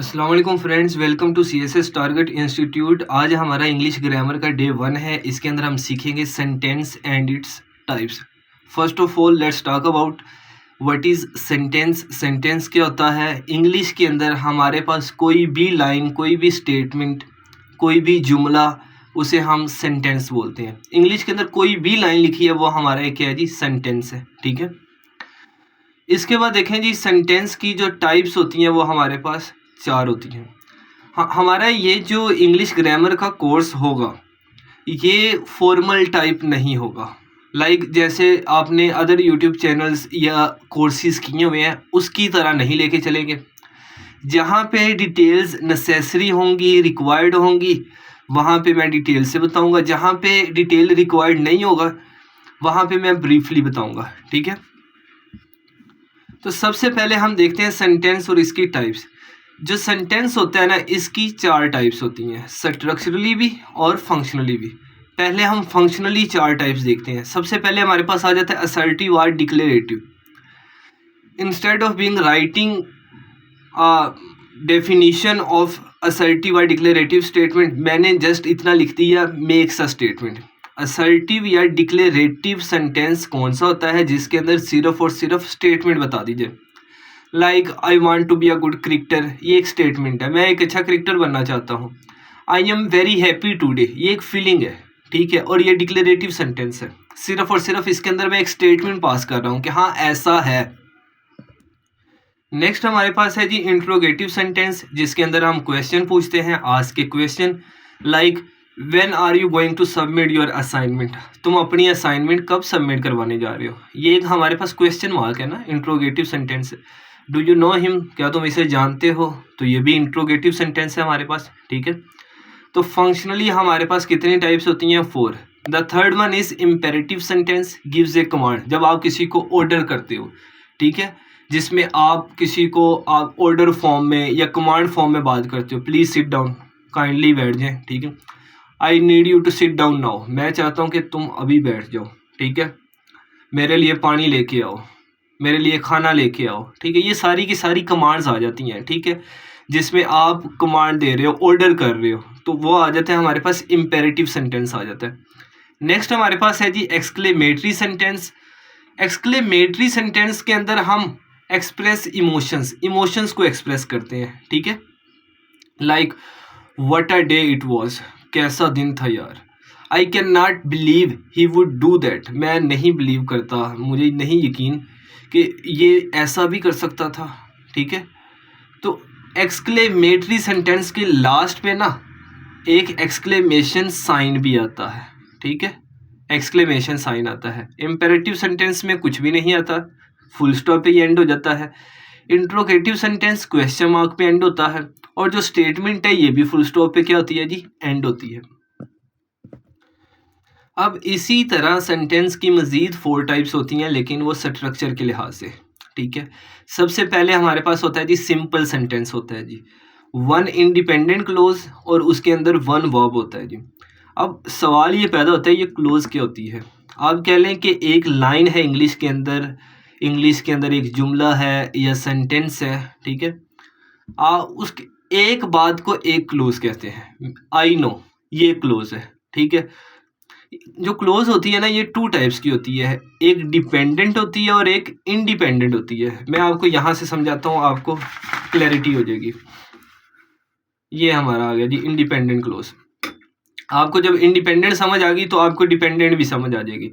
अस्सलाम वालेकुम friends, welcome to CSS target institute. आज हमारा इंग्लिश ग्रामर का डे 1 है। इसके अंदर हम सीखेंगे sentence and its types. First of all let's talk about what is sentence. Sentence क्या होता है? इंग्लिश के अंदर हमारे पास कोई भी लाइन, कोई भी स्टेटमेंट, कोई भी जुमला, उसे हम सेंटेंस बोलते हैं। इंग्लिश के अंदर कोई भी लाइन लिखी है वो हमारा एक क्या है जी, सेंटेंस है। ठीक है। इसके बाद देखें जी, सेंटेंस की जो टाइप्स होती हैं वो हमारे पास 4 होती हैं। हमारा ये जो इंग्लिश ग्रामर का कोर्स होगा ये फॉर्मल टाइप नहीं होगा। जैसे आपने अदर यूट्यूब चैनल्स या कोर्सेज किए हुए हैं उसकी तरह नहीं लेके चलेंगे। जहाँ पे डिटेल्स नेसेसरी होंगी, रिक्वायर्ड होंगी, वहाँ पे मैं डिटेल से बताऊँगा। जहाँ पे डिटेल रिक्वायर्ड नहीं होगा वहाँ पे मैं ब्रीफली बताऊँगा। ठीक है। तो सबसे पहले हम देखते हैं सेंटेंस और इसकी टाइप्स। जो सेंटेंस होता है ना, इसकी 4 टाइप्स होती हैं, स्ट्रक्चरली भी और फंक्शनली भी। पहले हम फंक्शनली 4 टाइप्स देखते हैं। सबसे पहले हमारे पास आ जाता है असर्टिव और declarative. Instead of being writing definition of assertive और डिक्लेरेटिव स्टेटमेंट, मैंने जस्ट इतना लिख दिया, मेक्स अ स्टेटमेंट। असर्टिव या डिक्लेरेटिव सेंटेंस कौन सा होता है? जिसके अंदर सिर्फ और सिर्फ स्टेटमेंट बता दीजिए। I want to be a good cricketer, ये एक स्टेटमेंट है, मैं एक अच्छा क्रिकेटर बनना चाहता हूँ। I am very happy today, ये एक फीलिंग है। ठीक है। और ये डिक्लेरेटिव सेंटेंस है। सिर्फ और सिर्फ इसके अंदर मैं एक स्टेटमेंट पास कर रहा हूँ कि हाँ ऐसा है। नेक्स्ट हमारे पास है जी इंट्रोगेटिव सेंटेंस, जिसके अंदर हम क्वेश्चन पूछते हैं। Ask a question like when are you going to submit your assignment, तुम अपनी असाइनमेंट कब सबमिट करवाने जा रहे हो। ये एक हमारे पास क्वेश्चन मार्क है ना, interrogative sentence. Do you know him, क्या तुम इसे जानते हो, तो ये भी इंट्रोगेटिव सेंटेंस है हमारे पास। ठीक है। तो फंक्शनली हमारे पास कितनी टाइप्स होती हैं? 4। The third one is imperative sentence, gives A command, जब आप किसी को ऑर्डर करते हो। ठीक है। जिसमें आप किसी को आप ऑर्डर फॉर्म में या कमांड फॉर्म में बात करते हो। प्लीज़ सिट डाउन, काइंडली बैठ जाएं। ठीक है। I need you to sit down now, मैं चाहता हूँ कि तुम अभी बैठ जाओ। ठीक है। मेरे लिए पानी लेके आओ, मेरे लिए खाना लेके आओ। ठीक है। ये सारी की सारी कमांड्स आ जाती हैं। ठीक है। जिसमें आप कमांड दे रहे हो, ऑर्डर कर रहे हो, तो वो आ जाता है हमारे पास, इम्पेरेटिव सेंटेंस आ जाता है। नेक्स्ट हमारे पास है जी एक्सक्लेमेटरी सेंटेंस। एक्सक्लेमेटरी सेंटेंस के अंदर हम एक्सप्रेस इमोशंस को एक्सप्रेस करते हैं। ठीक है। Like what a day it was, कैसा दिन था यार। I can not believe he would do that, मैं नहीं बिलीव करता, मुझे नहीं यकीन कि ये ऐसा भी कर सकता था। ठीक है। तो एक्सक्लेमेटरी सेंटेंस के लास्ट पे ना एक एक्सक्लेमेशन साइन भी आता है। ठीक है। एक्सक्लेमेशन साइन आता है। इम्पेरेटिव सेंटेंस में कुछ भी नहीं आता, फुल स्टॉप पे ही एंड हो जाता है। इंट्रोगेटिव सेंटेंस क्वेश्चन मार्क पे एंड होता है। और जो स्टेटमेंट है ये भी फुल स्टॉप पे क्या होती है जी, एंड होती है। अब इसी तरह सेंटेंस की मज़ीद 4 टाइप्स होती हैं, लेकिन वो स्ट्रक्चर के लिहाज से। ठीक है। सबसे पहले हमारे पास होता है जी सिंपल सेंटेंस होता है जी, 1 इंडिपेंडेंट क्लोज और उसके अंदर 1 वर्ब होता है जी। अब सवाल ये पैदा होता है, ये क्लोज क्या होती है? आप कह लें कि एक लाइन है इंग्लिश के अंदर एक जुमला है या सेंटेंस है। ठीक है। उसके एक बात को एक क्लोज कहते हैं। आई नो, ये क्लोज है। ठीक है। जो क्लोज होती है ना, ये 2 टाइप्स की होती है, एक डिपेंडेंट होती है और एक इंडिपेंडेंट होती है। मैं आपको यहाँ से समझाता हूँ, आपको क्लैरिटी हो जाएगी। ये हमारा आ गया जी इंडिपेंडेंट क्लोज। आपको जब इंडिपेंडेंट समझ आ गई तो आपको डिपेंडेंट भी समझ आ जाएगी।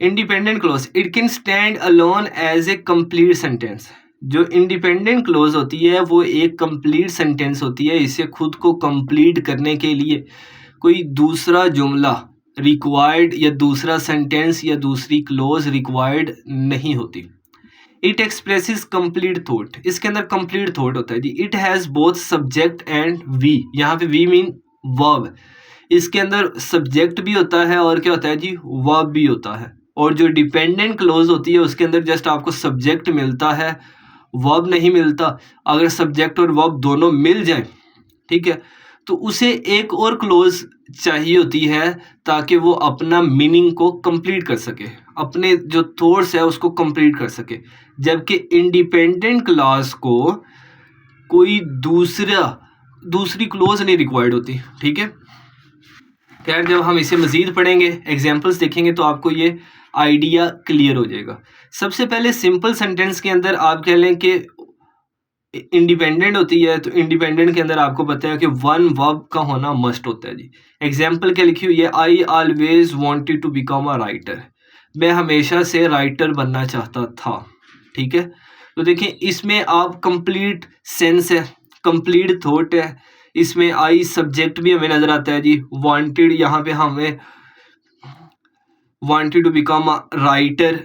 Independent clause, it can stand alone as a complete sentence. जो इंडिपेंडेंट क्लोज होती है वो एक कंप्लीट सेंटेंस होती है। इसे खुद को कंप्लीट करने के लिए कोई दूसरा जुमला रिक्वायर्ड या दूसरा सेंटेंस या दूसरी क्लोज रिक्वायर्ड नहीं होती। इट एक्सप्रेसेस कंप्लीट थॉट, इसके अंदर कंप्लीट थॉट होता है जी। It has both subject and V, यहाँ पे वी मीन वर्ब। इसके अंदर सब्जेक्ट भी होता है और क्या होता है जी, वर्ब भी होता है। और जो डिपेंडेंट क्लोज होती है उसके अंदर जस्ट आपको सब्जेक्ट मिलता है, वर्ब नहीं मिलता। अगर सब्जेक्ट और वर्ब दोनों मिल जाए, ठीक है, तो उसे एक और क्लोज चाहिए होती है ताकि वो अपना मीनिंग को कंप्लीट कर सके, अपने जो थॉट्स है उसको कंप्लीट कर सके। जबकि इंडिपेंडेंट क्लॉज को कोई दूसरी क्लोज नहीं रिक्वायर्ड होती, ठीक है। खैर जब हम इसे मज़ीद पढ़ेंगे, एग्जाम्पल्स देखेंगे तो आपको ये आइडिया क्लियर हो जाएगा। सबसे पहले सिंपल सेंटेंस के अंदर आप कह लें कि इंडिपेंडेंट होती है, तो इंडिपेंडेंट के अंदर आपको पता है कि वन वर्ब का होना मस्ट होता है जी। एग्जाम्पल क्या लिखी हुई है, I always wanted to become a writer, मैं हमेशा से राइटर बनना चाहता था, ठीक है। तो देखिए इसमें आप कंप्लीट सेंस है, कंप्लीट थॉट है, इसमें आई सब्जेक्ट भी हमें नजर आता है जी, वांटेड यहाँ पे हमें wanted to become a writer,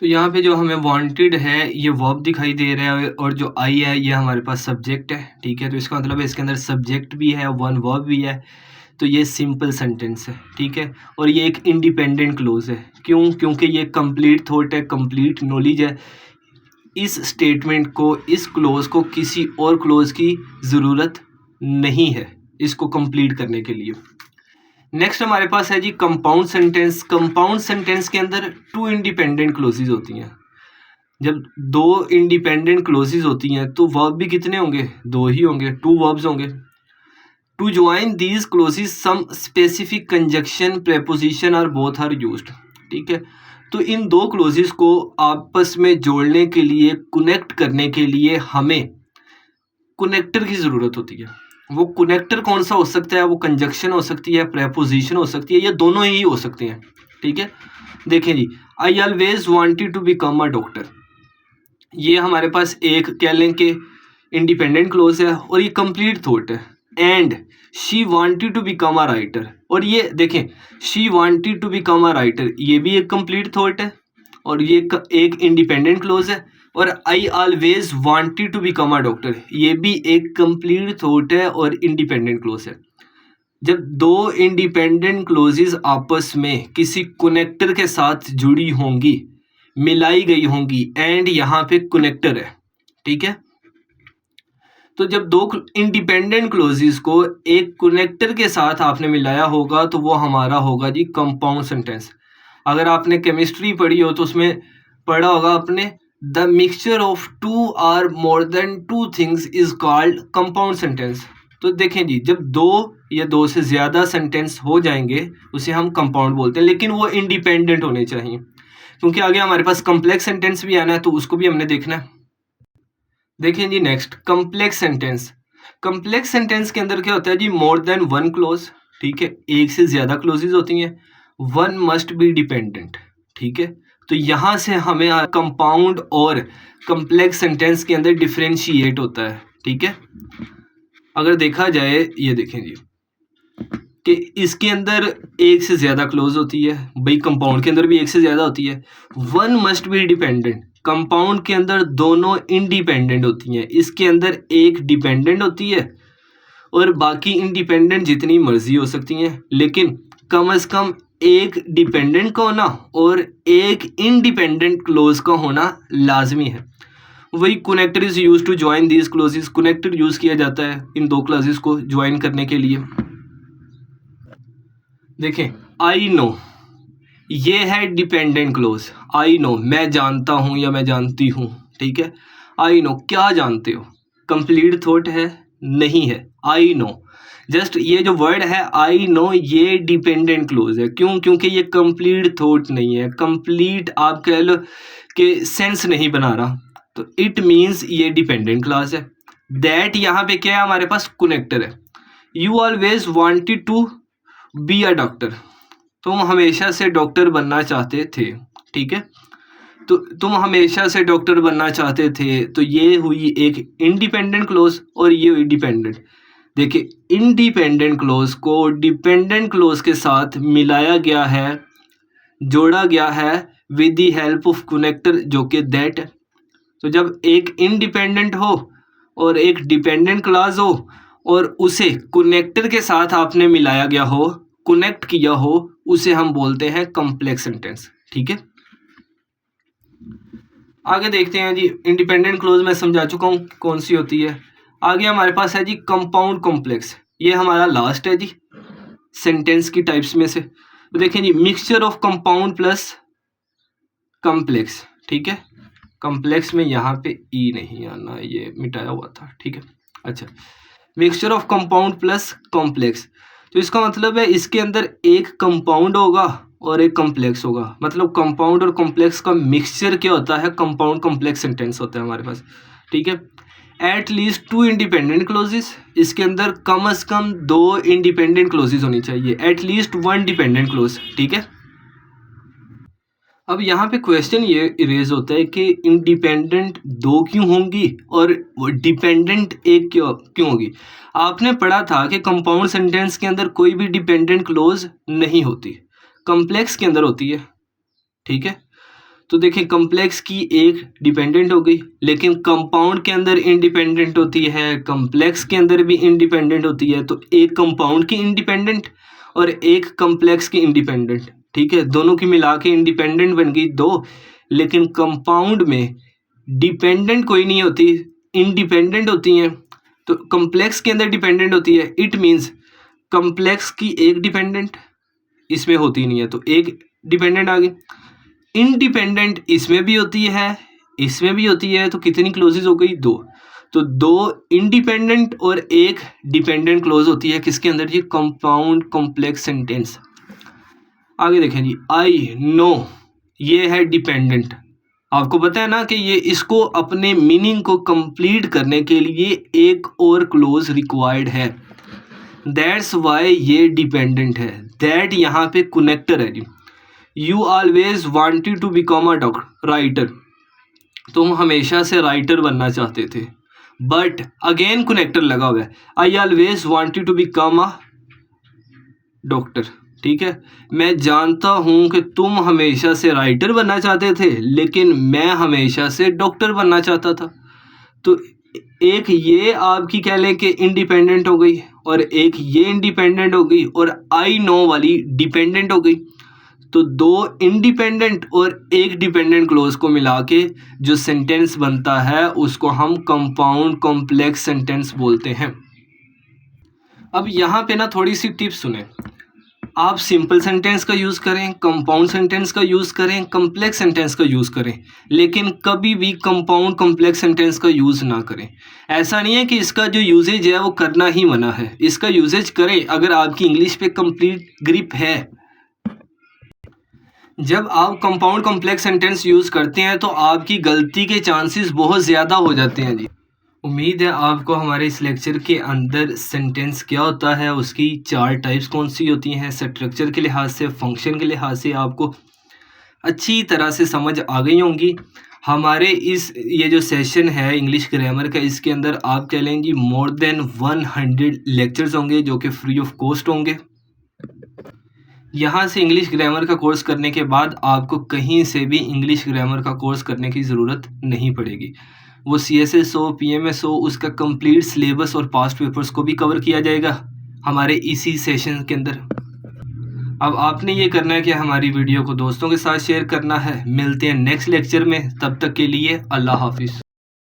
तो यहाँ पे जो हमें वांटेड है ये वर्ब दिखाई दे रहा है और जो आई है ये हमारे पास सब्जेक्ट है, ठीक है। तो इसका मतलब है इसके अंदर सब्जेक्ट भी है, वन वर्ब भी है, तो ये सिंपल सेंटेंस है, ठीक है। और ये एक इंडिपेंडेंट क्लोज है, क्यों? क्योंकि ये कंप्लीट थॉट है, कंप्लीट नॉलेज है। इस स्टेटमेंट को, इस क्लोज को किसी और क्लोज की ज़रूरत नहीं है इसको कंप्लीट करने के लिए। नेक्स्ट हमारे पास है जी कंपाउंड सेंटेंस। कंपाउंड सेंटेंस के अंदर टू इंडिपेंडेंट क्लोजेज होती हैं। जब दो इंडिपेंडेंट क्लोजेज होती हैं तो वर्ब भी कितने होंगे? दो ही होंगे, टू वर्ब्स होंगे। To join these clauses some specific conjunction preposition और बोथ आर यूज्ड, ठीक है। तो इन दो क्लोजेज को आपस में जोड़ने के लिए, कनेक्ट करने के लिए हमें कनेक्टर की ज़रूरत होती है। वो कनेक्टर कौन सा हो सकता है? वो कंजक्शन हो सकती है, प्रेपोजिशन हो सकती है, या दोनों ही हो सकते हैं, ठीक है। देखें जी, I always wanted to become a doctor, ये हमारे पास एक कह लें कि इंडिपेंडेंट क्लोज है और ये कंप्लीट थॉट है। And she wanted to become a writer, और ये देखें she wanted to become a writer, ये भी एक कंप्लीट थॉट है और ये एक इंडिपेंडेंट क्लोज है। और I always wanted to become a doctor, ये भी एक कंप्लीट थॉट है और इंडिपेंडेंट क्लोज है। जब दो इंडिपेंडेंट क्लोजेस आपस में किसी कनेक्टर के साथ जुड़ी होंगी, मिलाई गई होंगी, एंड यहाँ पे कनेक्टर है, ठीक है। तो जब दो इंडिपेंडेंट क्लोजेस को एक कनेक्टर के साथ आपने मिलाया होगा तो वो हमारा होगा जी कंपाउंड सेंटेंस। अगर आपने केमिस्ट्री पढ़ी हो तो उसमें पढ़ा होगा आपने, द मिक्सचर ऑफ टू और more than two things is called compound sentence. तो देखें जी, जब दो या दो से ज़्यादा सेंटेंस हो जाएंगे उसे हम कंपाउंड बोलते हैं, लेकिन वो इंडिपेंडेंट होने चाहिए, क्योंकि आगे हमारे पास कम्प्लेक्स सेंटेंस भी आना है तो उसको भी हमने देखना है। देखें जी next, complex sentence. Complex sentence के अंदर क्या होता है जी? मोर देन वन क्लोज, ठीक है, एक से ज़्यादा क्लोजेज होती हैं। वन मस्ट बी डिपेंडेंट, ठीक है। तो यहाँ से हमें कंपाउंड और कम्प्लेक्स सेंटेंस के अंदर डिफ्रेंशिएट होता है, ठीक है। अगर देखा जाए, ये देखें जी कि इसके अंदर एक से ज़्यादा क्लोज होती है, भाई कंपाउंड के अंदर भी एक से ज़्यादा होती है। One must be dependent, compound के अंदर दोनों इंडिपेंडेंट होती हैं, इसके अंदर एक डिपेंडेंट होती है और बाकी इंडिपेंडेंट जितनी मर्जी हो सकती हैं, लेकिन कम से कम एक डिपेंडेंट का होना और एक इंडिपेंडेंट क्लोज का होना लाजमी है। वही connector is use to join these clauses, connector use किया जाता है इन दो क्लोजेस को ज्वाइन करने के लिए। देखें, आई नो, ये है डिपेंडेंट क्लोज। आई नो, मैं जानता हूँ या मैं जानती हूँ, ठीक है। आई नो, क्या जानते हो? कंप्लीट थॉट है? नहीं है। आई नो, जस्ट ये जो वर्ड है आई नो, ये डिपेंडेंट क्लोज है। क्यों? क्योंकि ये कंप्लीट थॉट नहीं है, कंप्लीट आप कह लो कि सेंस नहीं बना रहा, तो इट मीन्स ये डिपेंडेंट क्लॉज है। दैट यहाँ पे क्या है? हमारे पास कनेक्टर है। You always wanted to be a doctor, तुम हमेशा से डॉक्टर बनना चाहते थे, ठीक है। तो तुम हमेशा से डॉक्टर बनना चाहते थे, तो ये हुई एक इंडिपेंडेंट क्लोज और ये हुई डिपेंडेंट। देखिए, इंडिपेंडेंट क्लोज को डिपेंडेंट क्लोज के साथ मिलाया गया है, जोड़ा गया है with the help of connector, जो कि दैट है। तो जब एक इंडिपेंडेंट हो और एक डिपेंडेंट क्लॉज हो और उसे कनेक्टर के साथ आपने मिलाया गया हो, कनेक्ट किया हो, उसे हम बोलते हैं कॉम्प्लेक्स सेंटेंस, ठीक है। आगे देखते हैं जी, इंडिपेंडेंट क्लोज मैं समझा चुका हूँ कौन सी होती है। आगे हमारे पास है जी कंपाउंड कॉम्प्लेक्स, ये हमारा लास्ट है जी सेंटेंस की टाइप्स में से। तो देखें जी, mixture of compound plus complex, ठीक है। कॉम्प्लेक्स में यहाँ पे ई नहीं आना, ये मिटाया हुआ था, ठीक है। अच्छा, mixture of compound plus complex, तो इसका मतलब है इसके अंदर एक कंपाउंड होगा और एक कॉम्प्लेक्स होगा, मतलब कंपाउंड और कॉम्प्लेक्स का मिक्सचर क्या होता है, कंपाउंड कॉम्प्लेक्स सेंटेंस होता है हमारे पास, ठीक है। एट लीस्ट 2 इंडिपेंडेंट क्लोजेस, इसके अंदर कम से कम 2 इंडिपेंडेंट क्लोजेस होनी चाहिए, एट लीस्ट 1 डिपेंडेंट क्लोज, ठीक है। अब यहाँ पे क्वेश्चन ये इरेज होता है कि इंडिपेंडेंट 2 क्यों होंगी और डिपेंडेंट एक क्यों होगी। आपने पढ़ा था कि कंपाउंड सेंटेंस के अंदर कोई भी डिपेंडेंट क्लोज नहीं होती, कॉम्प्लेक्स के अंदर होती है, ठीक है। तो देखिए कॉम्प्लेक्स की एक डिपेंडेंट हो गई, लेकिन कंपाउंड के अंदर इंडिपेंडेंट होती है, कॉम्प्लेक्स के अंदर भी इंडिपेंडेंट होती है, तो एक कंपाउंड की इंडिपेंडेंट और एक कॉम्प्लेक्स की इंडिपेंडेंट, ठीक है। दोनों की मिला के इंडिपेंडेंट बन गई 2, लेकिन कंपाउंड में डिपेंडेंट कोई नहीं होती, इंडिपेंडेंट होती हैं। तो कॉम्प्लेक्स के अंदर डिपेंडेंट होती है, इट मीन्स कॉम्प्लेक्स की एक डिपेंडेंट इसमें होती नहीं है, तो एक डिपेंडेंट आ गई। इंडिपेंडेंट इसमें भी होती है, इसमें भी होती है, तो कितनी क्लोजेज हो गई, 2। तो 2 इंडिपेंडेंट और एक डिपेंडेंट क्लोज होती है किसके अंदर, ये कंपाउंड कॉम्प्लेक्स सेंटेंस। आगे देखें जी, आई नो, ये है डिपेंडेंट, आपको पता है ना कि ये इसको अपने मीनिंग को कंप्लीट करने के लिए एक और क्लोज रिक्वायर्ड है, दैट्स वाई ये डिपेंडेंट है। दैट यहाँ पे कनेक्टर है जी। You always wanted to become a writer, तुम हमेशा से राइटर बनना चाहते थे, बट अगेन कनेक्टर लगा हुआ है, I always wanted to become a doctor, ठीक है। मैं जानता हूं कि तुम हमेशा से राइटर बनना चाहते थे, लेकिन मैं हमेशा से डॉक्टर बनना चाहता था। तो एक ये आपकी कह लें कि इंडिपेंडेंट हो गई, और एक ये इंडिपेंडेंट हो गई, और आई नो वाली डिपेंडेंट हो गई। तो 2 इंडिपेंडेंट और एक डिपेंडेंट क्लोज को मिला के जो सेंटेंस बनता है उसको हम कंपाउंड कॉम्प्लेक्स सेंटेंस बोलते हैं। अब यहाँ पे ना थोड़ी सी टिप्स सुने, आप सिंपल सेंटेंस का यूज़ करें, कंपाउंड सेंटेंस का यूज़ करें, कॉम्प्लेक्स सेंटेंस का यूज़ करें, लेकिन कभी भी कंपाउंड कॉम्प्लेक्स सेंटेंस का यूज़ ना करें। ऐसा नहीं है कि इसका जो यूजेज है वो करना ही मना है, इसका यूजेज करें अगर आपकी इंग्लिश पे कंप्लीट ग्रिप है। जब आप कंपाउंड कॉम्प्लेक्स सेंटेंस यूज़ करते हैं तो आपकी गलती के चांसेस बहुत ज़्यादा हो जाते हैं जी। उम्मीद है आपको हमारे इस लेक्चर के अंदर सेंटेंस क्या होता है, उसकी 4 टाइप्स कौन सी होती हैं, स्ट्रक्चर के लिहाज से, फंक्शन के लिहाज से आपको अच्छी तरह से समझ आ गई होंगी। हमारे ये जो सेशन है इंग्लिश ग्रामर का, इसके अंदर आप कह लें जी मोर देन 100 लेक्चर्स होंगे जो कि फ्री ऑफ कॉस्ट होंगे। यहाँ से इंग्लिश ग्रामर का कोर्स करने के बाद आपको कहीं से भी इंग्लिश ग्रामर का कोर्स करने की ज़रूरत नहीं पड़ेगी। वो CSS हो, PMS हो, उसका कंप्लीट सिलेबस और पास्ट पेपर्स को भी कवर किया जाएगा हमारे इसी सेशन के अंदर। अब आपने ये करना है कि हमारी वीडियो को दोस्तों के साथ शेयर करना है। मिलते हैं नेक्स्ट लेक्चर में, तब तक के लिए अल्लाह हाफिज़।